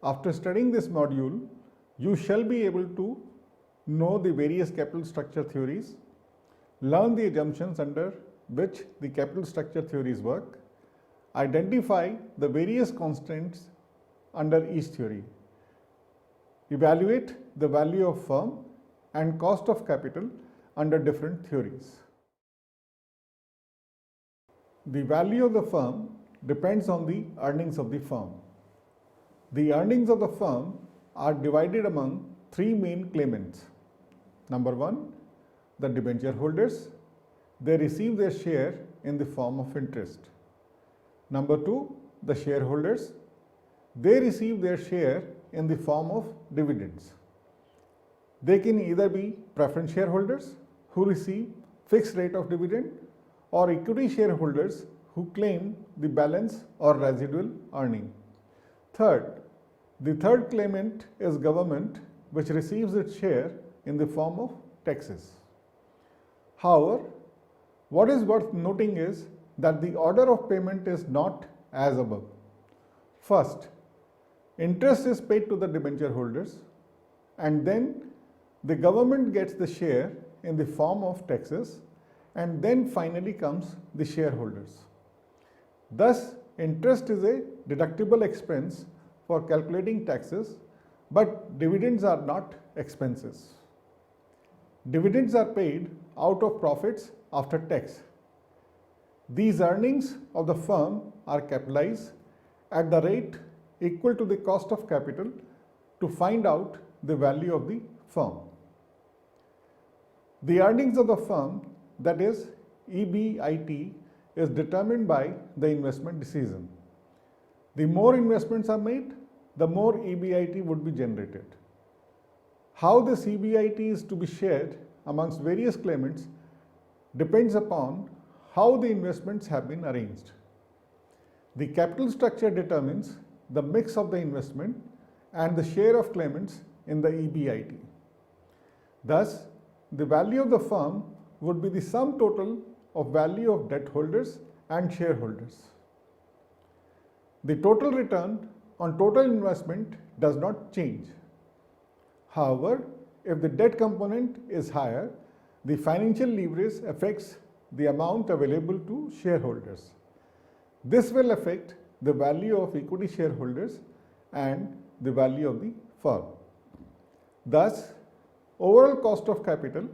After studying this module, you shall be able to know the various capital structure theories, learn the assumptions under which the capital structure theories work, identify the various constants under each theory, evaluate the value of firm and cost of capital under different theories. The value of the firm depends on the earnings of the firm. The earnings of the firm are divided among three main claimants. Number one, the debenture holders. They receive their share in the form of interest. Number two, the shareholders. They receive their share in the form of dividends. They can either be preference shareholders who receive fixed rate of dividend or equity shareholders who claim the balance or residual earning. Third, the third claimant is government, which receives its share in the form of taxes. However, what is worth noting is that the order of payment is not as above. First, interest is paid to the debenture holders, and then the government gets the share in the form of taxes, and then finally comes the shareholders. Thus, interest is a deductible expense for calculating taxes, but dividends are not expenses. Dividends are paid out of profits after tax. These earnings of the firm are capitalized at the rate equal to the cost of capital to find out the value of the firm. The earnings of the firm, that is EBIT, is determined by the investment decision. The more investments are made, the more EBIT would be generated. How this EBIT is to be shared amongst various claimants depends upon how the investments have been arranged. The capital structure determines the mix of the investment and the share of claimants in the EBIT. Thus, the value of the firm would be the sum total of value of debt holders and shareholders. The total return on total investment does not change. However, if the debt component is higher, the financial leverage affects the amount available to shareholders. This will affect the value of equity shareholders and the value of the firm. Thus, overall cost of capital,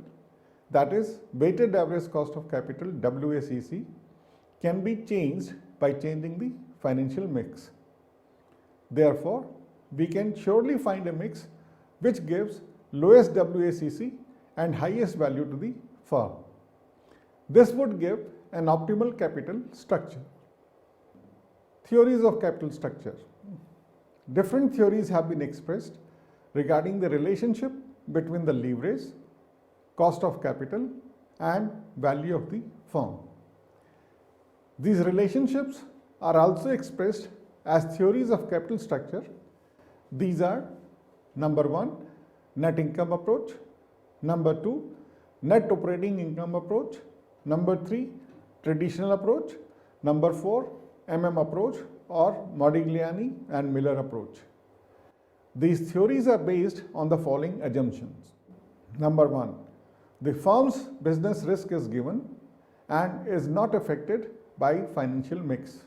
that is weighted average cost of capital WACC, can be changed by changing the financial mix. Therefore, we can surely find a mix which gives lowest WACC and highest value to the firm. This would give an optimal capital structure. Theories of capital structure. Different theories have been expressed regarding the relationship between the leverage, cost of capital, and value of the firm. These relationships are also expressed as theories of capital structure. These are: number one, net income approach; number two, net operating income approach; number three, traditional approach; number four, approach or Modigliani and Miller approach. These theories are based on the following assumptions. Number one, the firm's business risk is given and is not affected by financial mix.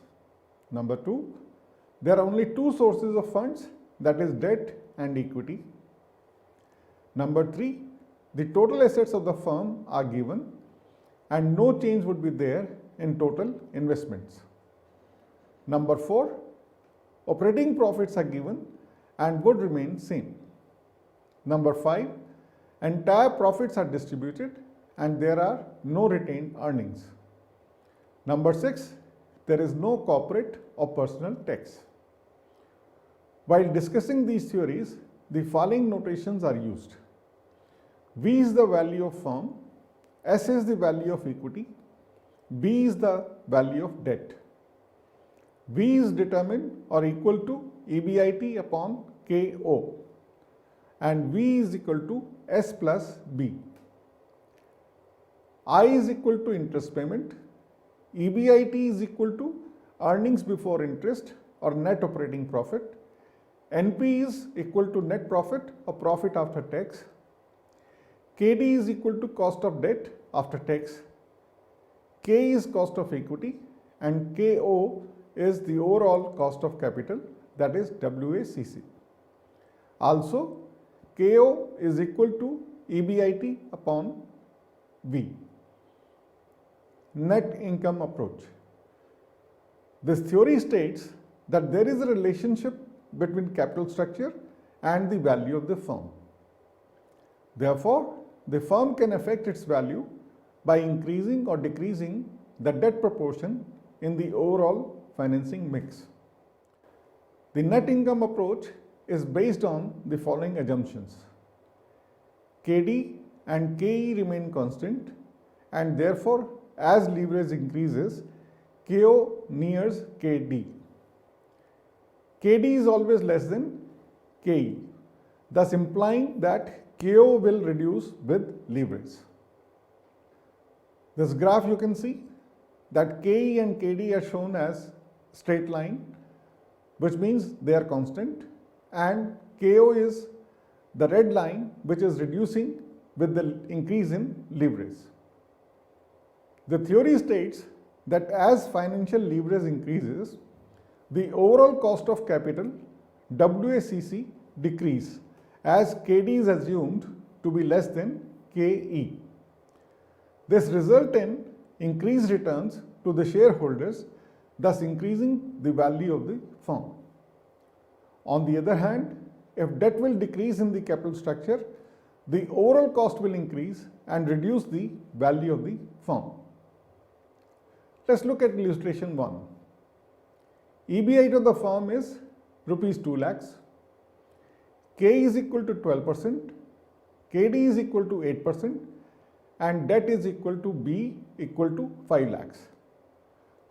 Number two, there are only two sources of funds, that is debt and equity. Number three, the total assets of the firm are given and no change would be there in total investments. Number four, operating profits are given and would remain same. Number five, entire profits are distributed and there are no retained earnings. Number six, there is no corporate or personal tax. While discussing these theories, the following notations are used. V is the value of firm, S is the value of equity, B is the value of debt. V is determined or equal to EBIT upon KO and V is equal to S plus B. I is equal to interest payment, EBIT is equal to earnings before interest or net operating profit, NP is equal to net profit or profit after tax. KD is equal to cost of debt after tax. K is cost of equity and KO is the overall cost of capital, that is WACC. Also, KO is equal to EBIT upon V. Net income approach. This theory states that there is a relationship between capital structure and the value of the firm. Therefore, the firm can affect its value by increasing or decreasing the debt proportion in the overall financing mix. The net income approach is based on the following assumptions. KD and KE remain constant, and therefore as leverage increases, KO nears KD. KD is always less than KE, thus implying that KO will reduce with leverage. This graph you can see that KE and KD are shown as straight line, which means they are constant, and KO is the red line which is reducing with the increase in leverage. The theory states that as financial leverage increases, the overall cost of capital WACC decrease as KD is assumed to be less than KE. This results in increased returns to the shareholders, thus increasing the value of the firm. On the other hand, if debt will decrease in the capital structure, the overall cost will increase and reduce the value of the firm. Let's look at illustration 1. EBIT of the firm is rupees 2 lakhs. K is equal to 12%, KD is equal to 8%, and debt is equal to B equal to 5 lakhs.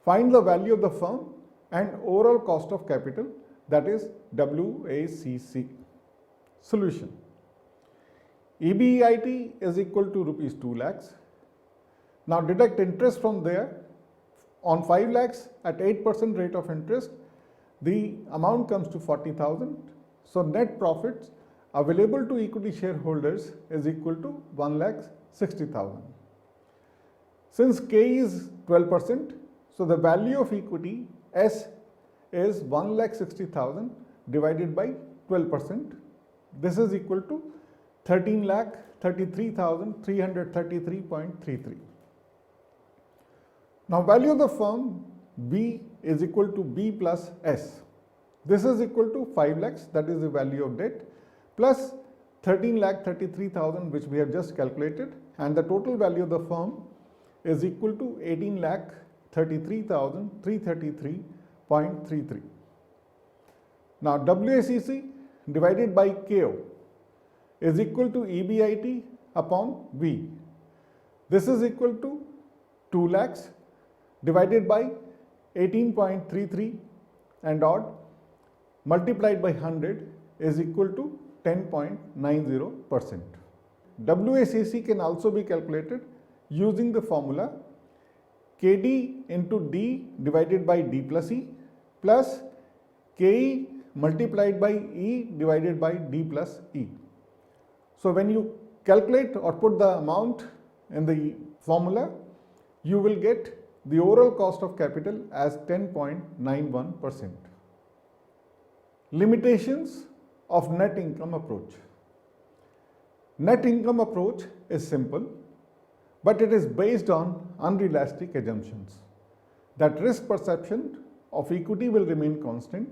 Find the value of the firm and overall cost of capital, that is WACC. Solution. EBIT is equal to rupees 2 lakhs. Now deduct interest from there. On 5 lakhs at 8% rate of interest, the amount comes to 40,000. So net profits available to equity shareholders is equal to 1,60,000. Since K is 12%, so the value of equity S is 1,60,000 divided by 12%. This is equal to 13,33,333.33. Now value of the firm B is equal to B plus S. This is equal to 5 lakhs, that is the value of debt, plus 13,33,000 which we have just calculated, and the total value of the firm is equal to 18,33,333.33. Now WACC divided by KO is equal to EBIT upon V. This is equal to 2 lakhs divided by 18.33 and odd multiplied by 100 is equal to 10.90%. WACC can also be calculated using the formula KD into D divided by D plus E plus KE multiplied by E divided by D plus E. So when you calculate or put the amount in the formula, you will get the overall cost of capital as 10.91%. Limitations of net income approach. Net income approach is simple, but it is based on unrealistic assumptions that risk perception of equity will remain constant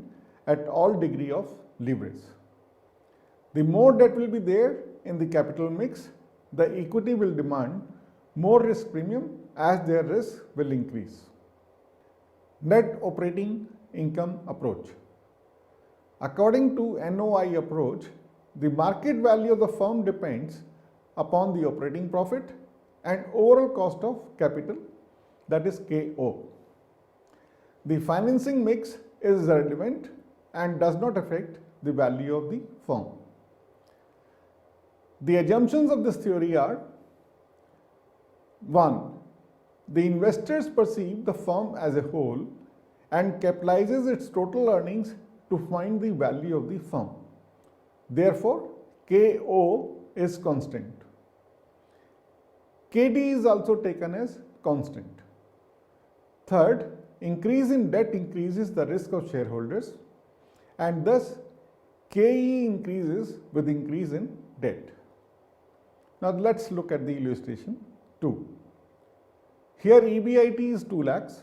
at all degree of leverage. The more debt will be there in the capital mix, the equity will demand more risk premium as their risk will increase. Net operating income approach. According to NOI approach, the market value of the firm depends upon the operating profit and overall cost of capital, that is KO. The financing mix is irrelevant and does not affect the value of the firm. The assumptions of this theory are: 1. The investors perceive the firm as a whole and capitalizes its total earnings to find the value of the firm. Therefore, KO is constant. KD is also taken as constant. Third, increase in debt increases the risk of shareholders, and thus KE increases with increase in debt. Now let's look at the illustration 2. Here EBIT is 2 lakhs,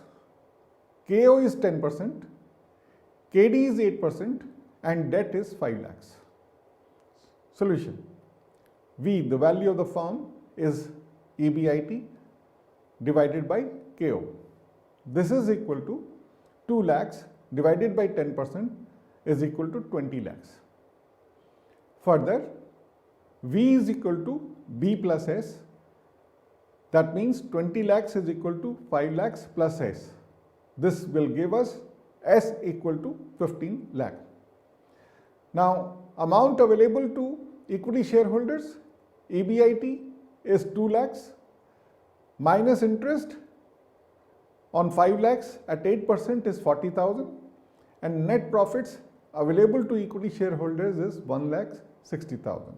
KO is 10%, KD is 8%, and debt is 5 lakhs. Solution. V, the value of the firm, is EBIT divided by KO. This is equal to 2 lakhs divided by 10% is equal to 20 lakhs. Further, V is equal to B plus S. That means 20 lakhs is equal to 5 lakhs plus S. This will give us S equal to 15 lakh. Now, amount available to equity shareholders, EBIT is 2 lakhs minus interest on 5 lakhs at 8% is 40,000, and net profits available to equity shareholders is 1 lakh 60,000.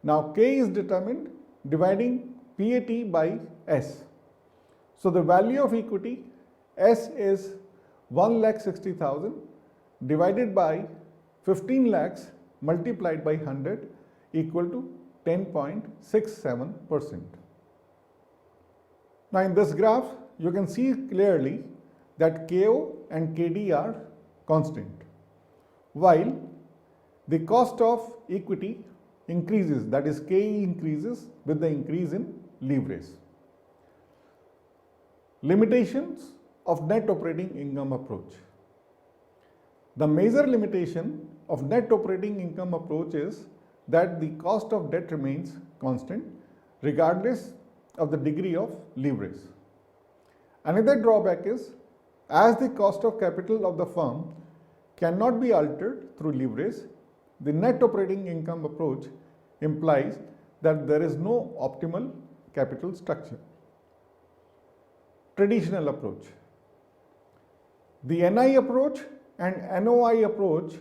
Now K is determined dividing PAT by S. So the value of equity S is 1 lakh 60,000 divided by 15 lakhs multiplied by 100 equal to 10.67%. Now in this graph, you can see clearly that KO and KD are constant, while the cost of equity increases, that is KE increases with the increase in leverage. Limitations of net operating income approach. The major limitation of net operating income approach is that the cost of debt remains constant regardless of the degree of leverage. Another drawback is, as the cost of capital of the firm cannot be altered through leverage, the net operating income approach implies that there is no optimal capital structure. Traditional approach. The NI approach and NOI approach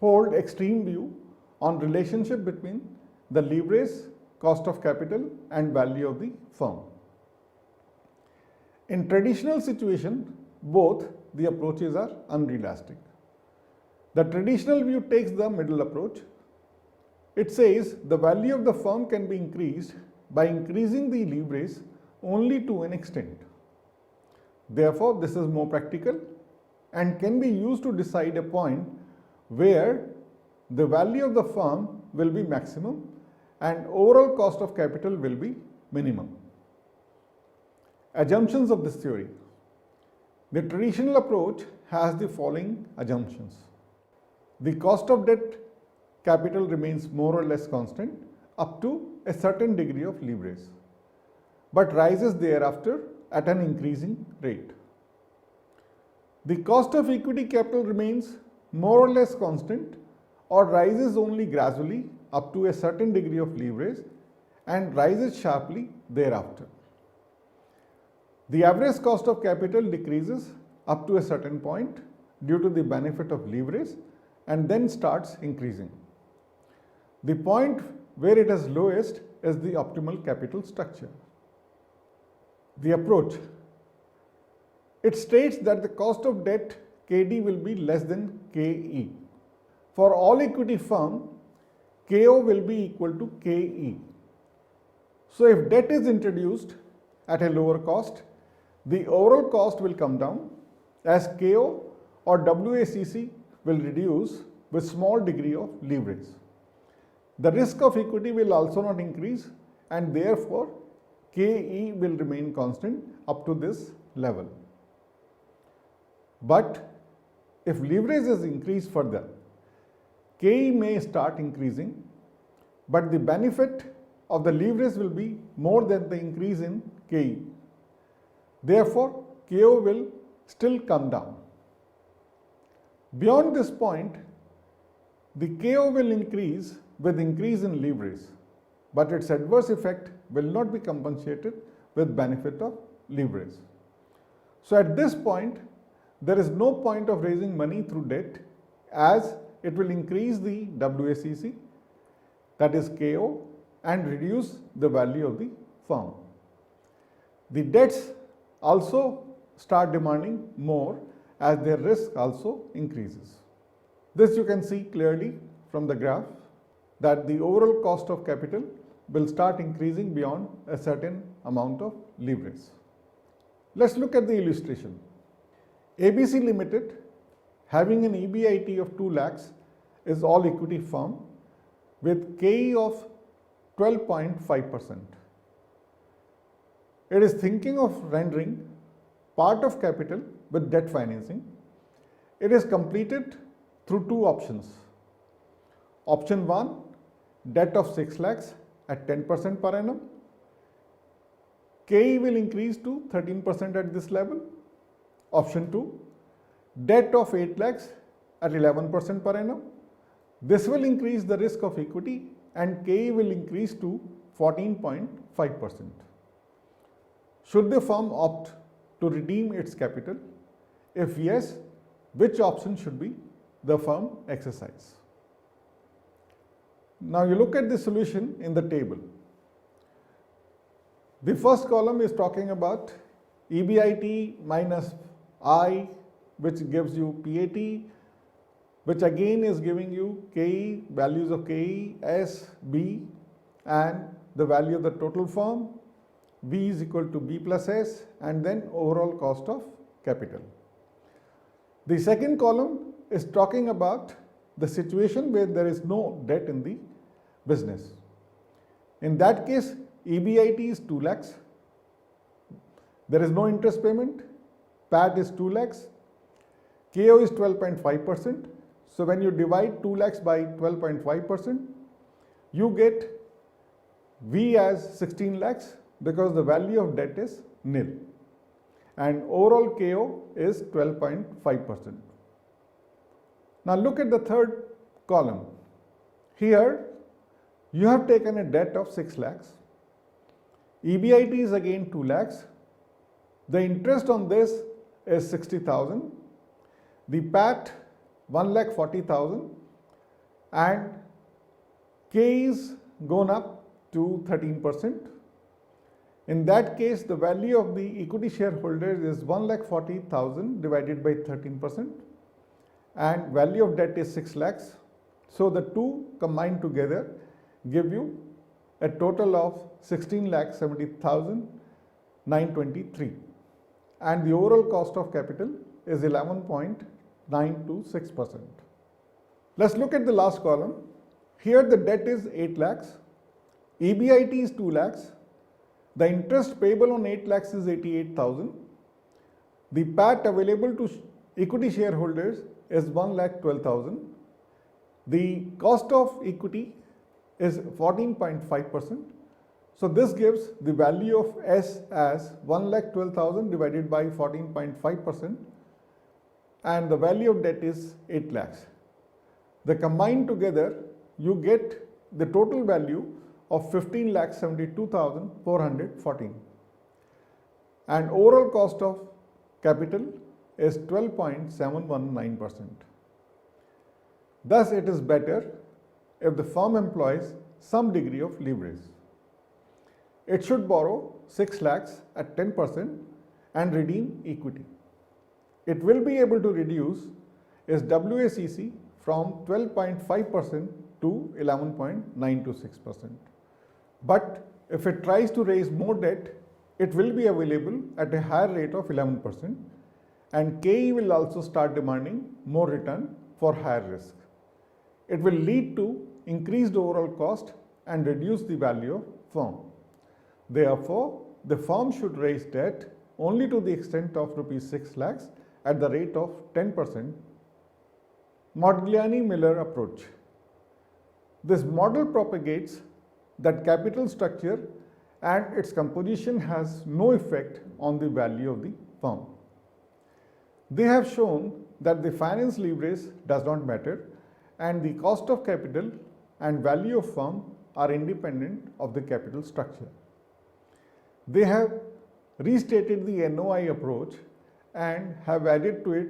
hold extreme view on relationship between the leverage, cost of capital and value of the firm. In traditional situation, both the approaches are unrealistic. The traditional view takes the middle approach. It says the value of the firm can be increased by increasing the leverage only to an extent. Therefore, this is more practical and can be used to decide a point where the value of the firm will be maximum and overall cost of capital will be minimum. Assumptions of this theory. The traditional approach has the following assumptions. The cost of debt capital remains more or less constant up to a certain degree of leverage, but rises thereafter at an increasing rate. The cost of equity capital remains more or less constant or rises only gradually up to a certain degree of leverage and rises sharply thereafter. The average cost of capital decreases up to a certain point due to the benefit of leverage and then starts increasing. The point where it is lowest is the optimal capital structure. The approach. It states that the cost of debt KD will be less than KE. For all equity firm, KO will be equal to KE. So if debt is introduced at a lower cost, the overall cost will come down as KO or WACC will reduce with small degree of leverage. The risk of equity will also not increase and therefore KE will remain constant up to this level. But if leverage is increased further, KE may start increasing, but the benefit of the leverage will be more than the increase in KE. Therefore, KO will still come down. Beyond this point, the KO will increase with increase in leverage, but its adverse effect will not be compensated with benefit of leverage. So at this point, there is no point of raising money through debt as it will increase the WACC, that is KO, and reduce the value of the firm. The debts also start demanding more as their risk also increases. This you can see clearly from the graph that the overall cost of capital will start increasing beyond a certain amount of leverage. Let's look at the illustration. ABC Limited, having an EBIT of 2 lakhs, is all equity firm with KE of 12.5%. It is thinking of rendering part of capital with debt financing. It is completed through two options. Option 1, debt of 6 lakhs at 10% per annum. KE will increase to 13% at this level. Option 2, debt of 8 lakhs at 11% per annum. This will increase the risk of equity and KE will increase to 14.5%. Should the firm opt to redeem its capital? If yes, which option should be the firm exercise? Now you look at the solution in the table. The first column is talking about EBIT minus I, which gives you PAT, which again is giving you KE, values of KE, S, B, and the value of the total firm. V is equal to B plus S, and then overall cost of capital. The second column is talking about the situation where there is no debt in the business. In that case, EBIT is 2 lakhs. There is no interest payment. PAT is 2 lakhs. KO is 12.5%. So when you divide 2 lakhs by 12.5%, you get V as 16 lakhs because the value of debt is nil. And overall KO is 12.5%. Now look at the third column. Here you have taken a debt of 6 lakhs. EBIT is again 2 lakhs. The interest on this is 60,000. The PAT 1,40,000 and K is gone up to 13%. In that case, the value of the equity shareholders is 1,40,000 divided by 13% and value of debt is 6 lakhs. So the two combined together give you a total of 16,70,923 and the overall cost of capital is 11.926%. Let's look at the last column. Here the debt is 8 lakhs, EBIT is 2 lakhs, the interest payable on 8 lakhs is 88,000, the PAT available to equity shareholders is 1,12,000, the cost of equity is 14.5%. So this gives the value of S as 1,12,000 divided by 14.5% and the value of debt is 8 lakhs. The combined together you get the total value of 15,72,414 and overall cost of capital is 12.719%. Thus it is better if the firm employs some degree of leverage. It should borrow 6 lakhs at 10% and redeem equity. It will be able to reduce its WACC from 12.5% to 11.926%. But if it tries to raise more debt, it will be available at a higher rate of 11% and KE will also start demanding more return for higher risk. It will lead to increased overall cost and reduce the value of firm. Therefore, the firm should raise debt only to the extent of rupees 6 lakhs at the rate of 10%. Modigliani-Miller approach. This model propagates that capital structure and its composition has no effect on the value of the firm. They have shown that the finance leverage does not matter and the cost of capital and value of firm are independent of the capital structure. They have restated the NOI approach and have added to it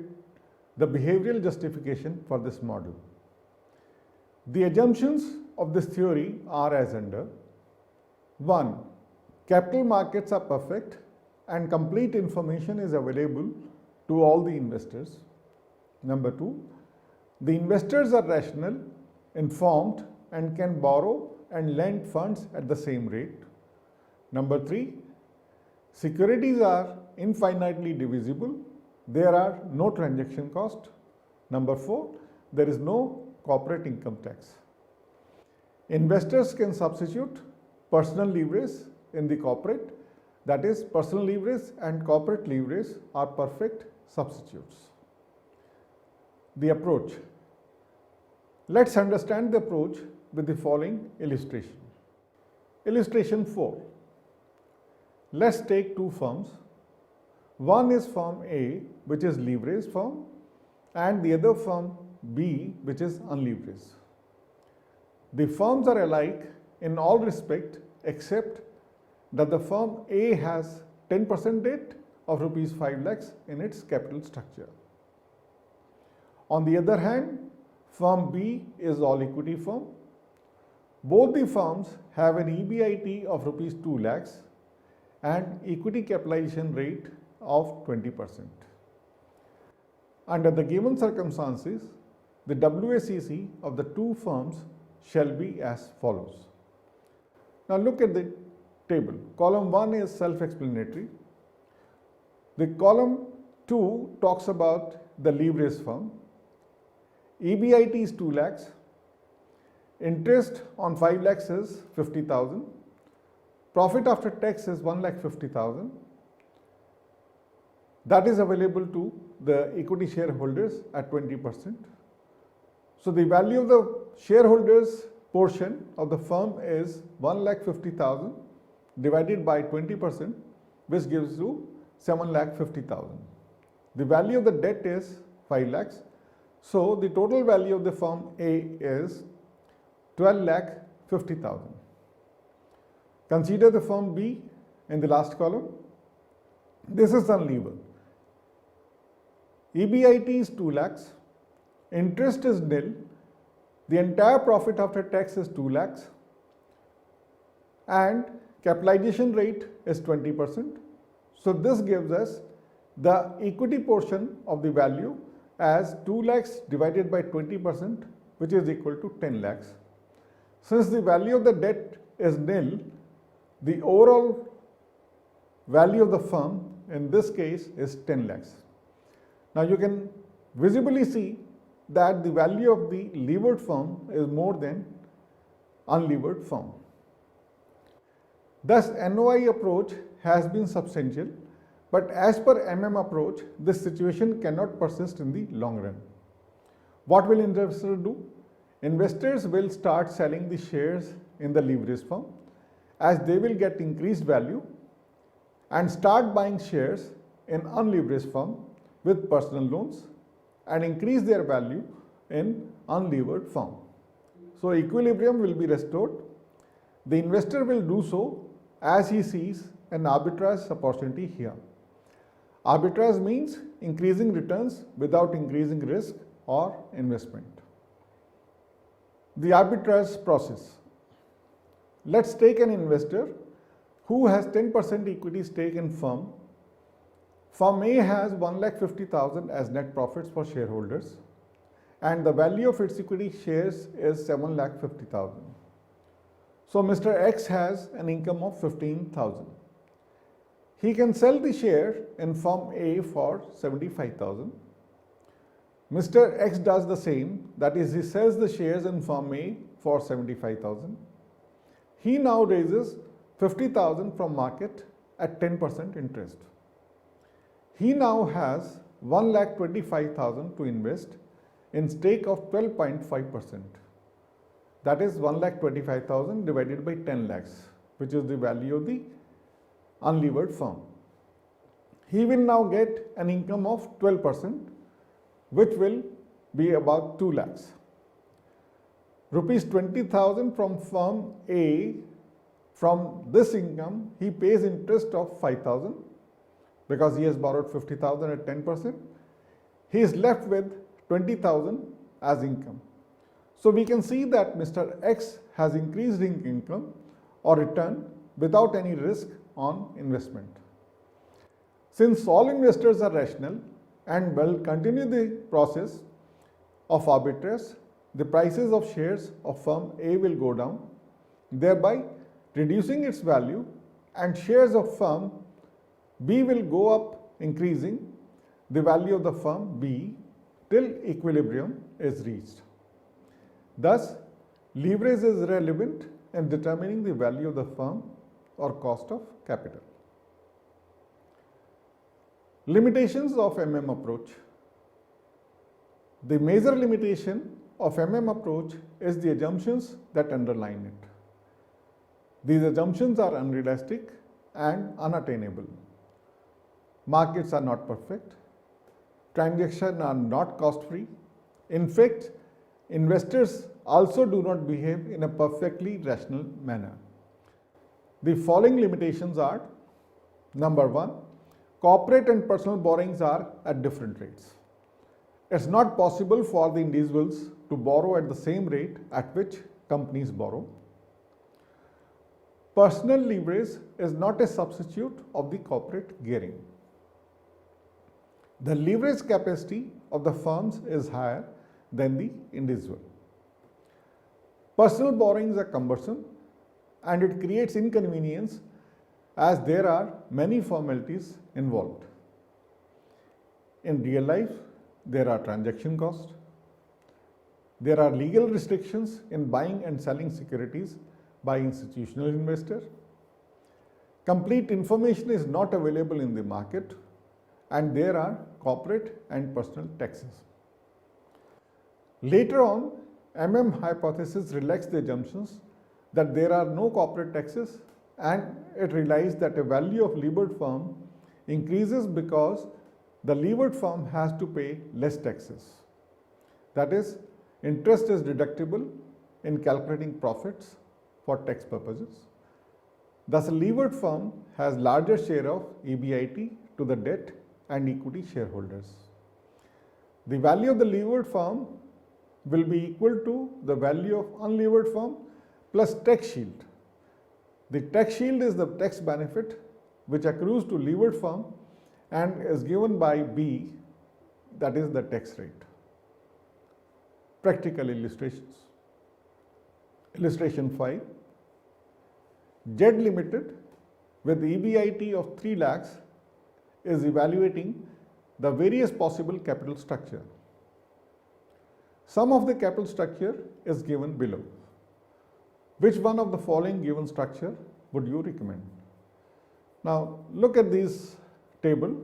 the behavioral justification for this model. The assumptions of this theory are as under: 1. Capital markets are perfect and complete information is available to all the investors. Number 2. The investors are rational, informed, and can borrow and lend funds at the same rate. Number 3. Securities are infinitely divisible. There are no transaction cost. Number 4. There is no corporate income tax. Investors can substitute personal leverage in the corporate, that is, personal leverage and corporate leverage are perfect substitutes. The approach. Let's understand the approach with the following illustration. Illustration 4. Let's take two firms. One is firm A, which is leveraged firm, and the other firm B, which is unleveraged. The firms are alike in all respect except that the firm A has 10% debt of rupees 5 lakhs in its capital structure. On the other hand, firm B is all equity firm. Both the firms have an EBIT of rupees 2 lakhs and equity capitalization rate of 20%. Under the given circumstances, the WACC of the two firms shall be as follows. Now look at the table. Column 1 is self-explanatory. The column 2 talks about the leveraged firm. EBIT is 2 lakhs. Interest on 5 lakhs is 50,000. Profit after tax is 1,50,000. That is available to the equity shareholders at 20%. So the value of the shareholders portion of the firm is 1,50,000 divided by 20%, which gives you 7,50,000. The value of the debt is 5 lakhs. So the total value of the firm A is 12,50,000. Consider the firm B in the last column. This is unlevered. EBIT is 2 lakhs. Interest is nil. The entire profit after tax is 2 lakhs. And capitalization rate is 20%. So this gives us the equity portion of the value as 2 lakhs divided by 20%, which is equal to 10 lakhs. Since the value of the debt is nil, the overall value of the firm in this case is 10 lakhs. Now you can visibly see that the value of the levered firm is more than unlevered firm. Thus, NOI approach has been substantial, but as per MM approach, this situation cannot persist in the long run. What will investors do? Investors will start selling the shares in the leveraged firm as they will get increased value and start buying shares in unleveraged firm with personal loans and increase their value in unlevered firm. So equilibrium will be restored. The investor will do so as he sees an arbitrage opportunity here. Arbitrage means increasing returns without increasing risk or investment. The arbitrage process. Let's take an investor who has 10% equity stake in firm. Firm A has 1,50,000 as net profits for shareholders and the value of its equity shares is 7,50,000. So Mr. X has an income of 15,000. He can sell the share in firm A for 75,000. Mr. X does the same, that is, he sells the shares in firm A for 75,000. He now raises 50,000 from market at 10% interest. He now has 1,25,000 to invest in stake of 12.5%. That is 1,25,000 divided by 10 lakhs, which is the value of the unlevered firm. He will now get an income of 12%, which will be about 2 lakhs. Rupees 20,000 from firm A, from this income, he pays interest of 5,000 because he has borrowed 50,000 at 10%. he is left with 20,000 as income. So we can see that Mr. X has increased in income or return without any risk on investment. Since all investors are rational and will continue the process of arbitrage, the prices of shares of firm A will go down, thereby reducing its value, and shares of firm B will go up, increasing the value of the firm B till equilibrium is reached. Thus, leverage is relevant in determining the value of the firm or cost of capital. Limitations of MM approach. The major limitation of MM approach is the assumptions that underline it. These assumptions are unrealistic and unattainable. Markets are not perfect. Transactions are not cost-free. In fact, investors also do not behave in a perfectly rational manner. The following limitations are: number one, corporate and personal borrowings are at different rates. It's not possible for the individuals to borrow at the same rate at which companies borrow. Personal leverage is not a substitute of the corporate gearing. The leverage capacity of the firms is higher than the individual. Personal borrowings are cumbersome and it creates inconvenience as there are many formalities involved. In real life, there are transaction costs. There are legal restrictions in buying and selling securities by institutional investors. Complete information is not available in the market, and there are corporate and personal taxes. Later on, MM hypothesis relaxed the assumptions that there are no corporate taxes, and it realized that a value of levered firm increases because the levered firm has to pay less taxes. That is, interest is deductible in calculating profits for tax purposes. Thus, a levered firm has larger share of EBIT to the debt and equity shareholders. The value of the levered firm will be equal to the value of unlevered firm plus tax shield. The tax shield is the tax benefit which accrues to levered firm and is given by B, that is the tax rate. Practical illustrations. Illustration 5. Z Limited with EBIT of 3 lakhs is evaluating the various possible capital structure. Sum of the capital structure is given below. Which one of the following given structure would you recommend? Now look at this table.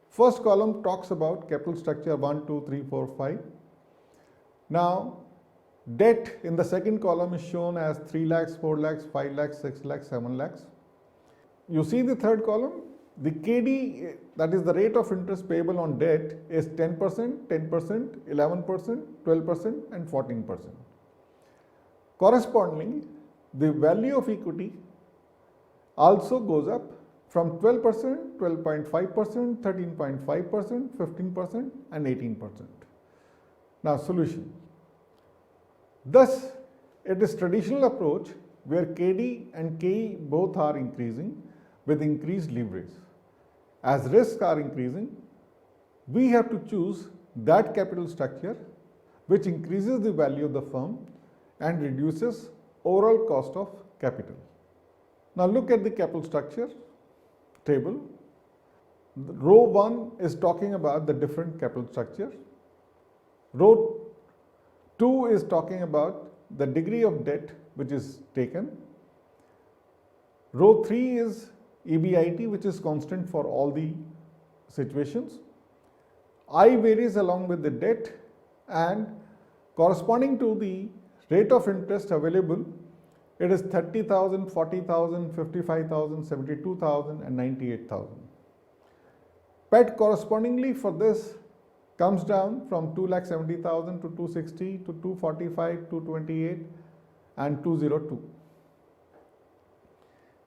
First column talks about capital structure 1, 2, 3, 4, 5. Now debt in the second column is shown as 3 lakhs, 4 lakhs, 5 lakhs, 6 lakhs, 7 lakhs. You see the third column, the KD, that is the rate of interest payable on debt, is 10%, 10%, 11%, 12% and 14%. Correspondingly, the value of equity also goes up from 12%, 12.5%, 13.5%, 15% and 18%. Now solution. Thus, it is traditional approach where KD and KE both are increasing with increased leverage. As risks are increasing, we have to choose that capital structure which increases the value of the firm and reduces overall cost of capital. Now look at the capital structure table. Row 1 is talking about the different capital structure. Row 2 is talking about the degree of debt which is taken. Row 3 is EBIT, which is constant for all the situations. I varies along with the debt, and corresponding to the rate of interest available, it is 30,000, 40,000, 55,000, 72,000 and 98,000. PAT correspondingly for this comes down from 2,70,000 to 260 to 245, 228 and 202.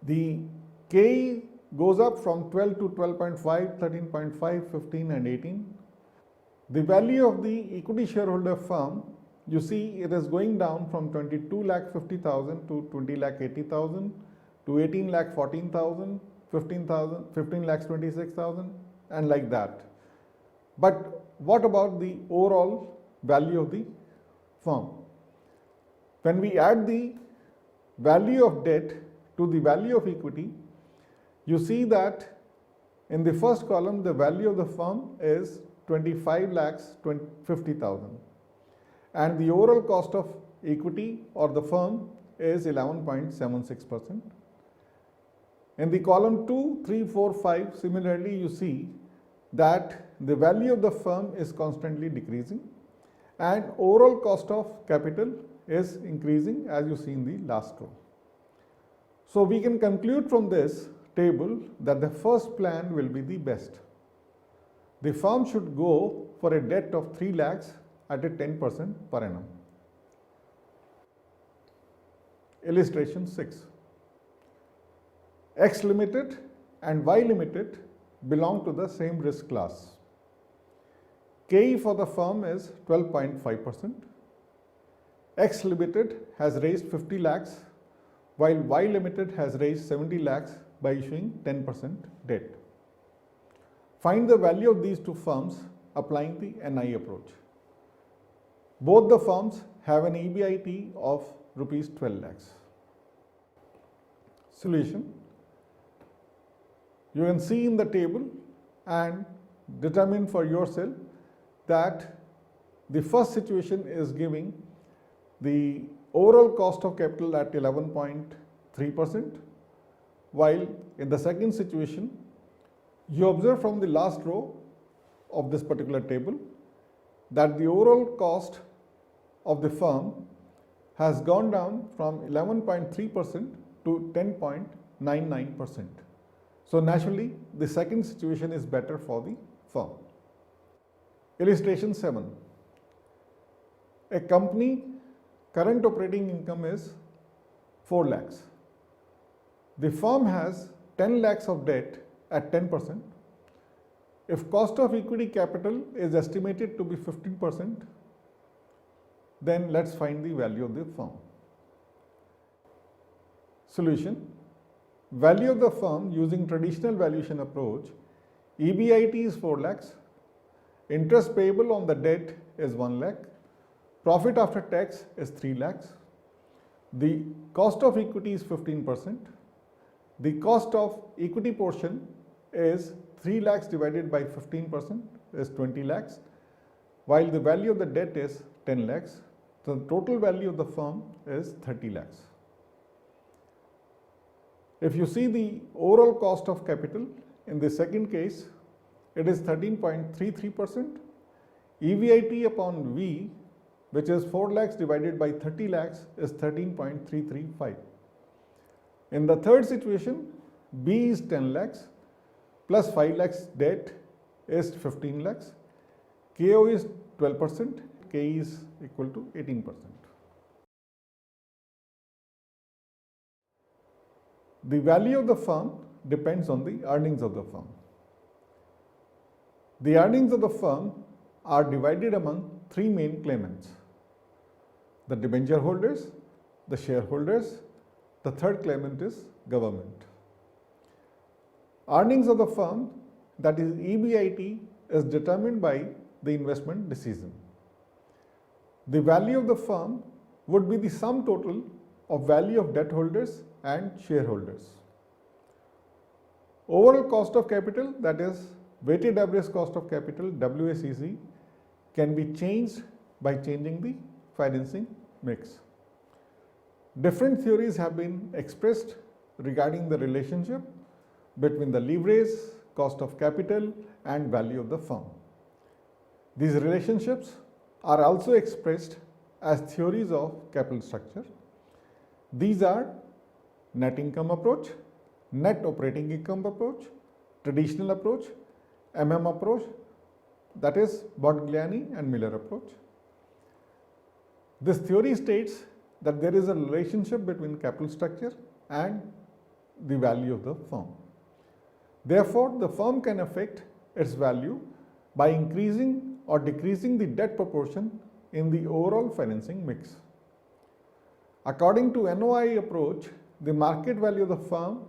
The KE goes up from 12 to 12.5, 13.5, 15 and 18. The value of the equity shareholder firm, you see it is going down from 22,50,000 to 20,80,000 to 18,14,000, 15,000, 15,26,000 and like that. But what about the overall value of the firm? When we add the value of debt to the value of equity, you see that in the first column the value of the firm is 25,50,000 and the overall cost of equity or the firm is 11.76%. In the column 2, 3, 4, 5, similarly you see that the value of the firm is constantly decreasing and overall cost of capital is increasing as you see in the last row. So we can conclude from this table that the first plan will be the best. The firm should go for a debt of 3 lakhs at a 10% per annum. Illustration 6. X Limited and Y Limited belong to the same risk class. KE for the firm is 12.5%. X Limited has raised 50 lakhs while Y Limited has raised 70 lakhs by issuing 10% debt. Find the value of these two firms applying the NI approach. Both the firms have an EBIT of rupees 12 lakhs. Solution. You can see in the table and determine for yourself that the first situation is giving the overall cost of capital at 11.3%, while in the second situation you observe from the last row of this particular table that the overall cost of the firm has gone down from 11.3% to 10.99%. So naturally, the second situation is better for the firm. Illustration 7. A company current operating income is 4 lakhs. The firm has 10 lakhs of debt at 10%. If cost of equity capital is estimated to be 15%, then let's find the value of the firm. Solution. Value of the firm using traditional valuation approach, EBIT is 4 lakhs, interest payable on the debt is 1 lakh, profit after tax is 3 lakhs, the cost of equity is 15%, the cost of equity portion is 3 lakhs divided by 15% is 20 lakhs, while the value of the debt is 10 lakhs, so the total value of the firm is 30 lakhs. If you see the overall cost of capital, in the second case, it is 13.33%. EBIT upon V, which is 4 lakhs divided by 30 lakhs, is 13.335. In the third situation, B is 10 lakhs plus 5 lakhs debt is 15 lakhs. KO is 12%, KE is equal to 18%. The value of the firm depends on the earnings of the firm. The earnings of the firm are divided among three main claimants: the debenture holders, the shareholders, the third claimant is government. Earnings of the firm, that is EBIT, is determined by the investment decision. The value of the firm would be the sum total of value of debt holders and shareholders. Overall cost of capital, that is weighted average cost of capital, WACC, can be changed by changing the financing mix. Different theories have been expressed regarding the relationship between the leverage, cost of capital and value of the firm. These relationships are also expressed as theories of capital structure. These are net income approach, net operating income approach, traditional approach, approach, that is Bongliani and Miller approach. This theory states that there is a relationship between capital structure and the value of the firm. Therefore, the firm can affect its value by increasing or decreasing the debt proportion in the overall financing mix. According to NOI approach, the market value of the firm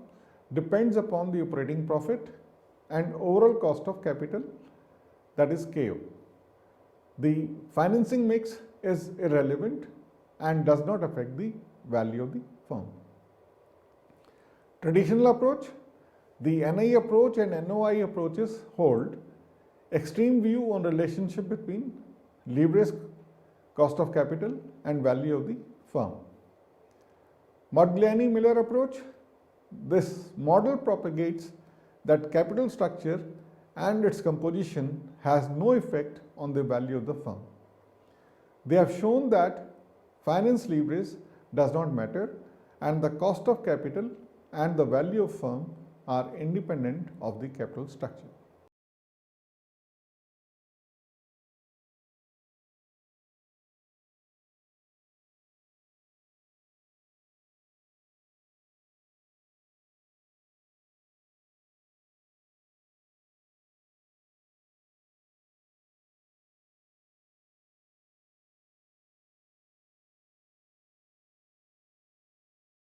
depends upon the operating profit and overall cost of capital, that is KO. The financing mix is irrelevant and does not affect the value of the firm. Traditional approach, the NI approach and NOI approaches hold extreme view on relationship between leverage, cost of capital and value of the firm. Modigliani-Miller approach, this model propagates that capital structure and its composition has no effect on the value of the firm. They have shown that finance leverage does not matter and the cost of capital and the value of firm are independent of the capital structure.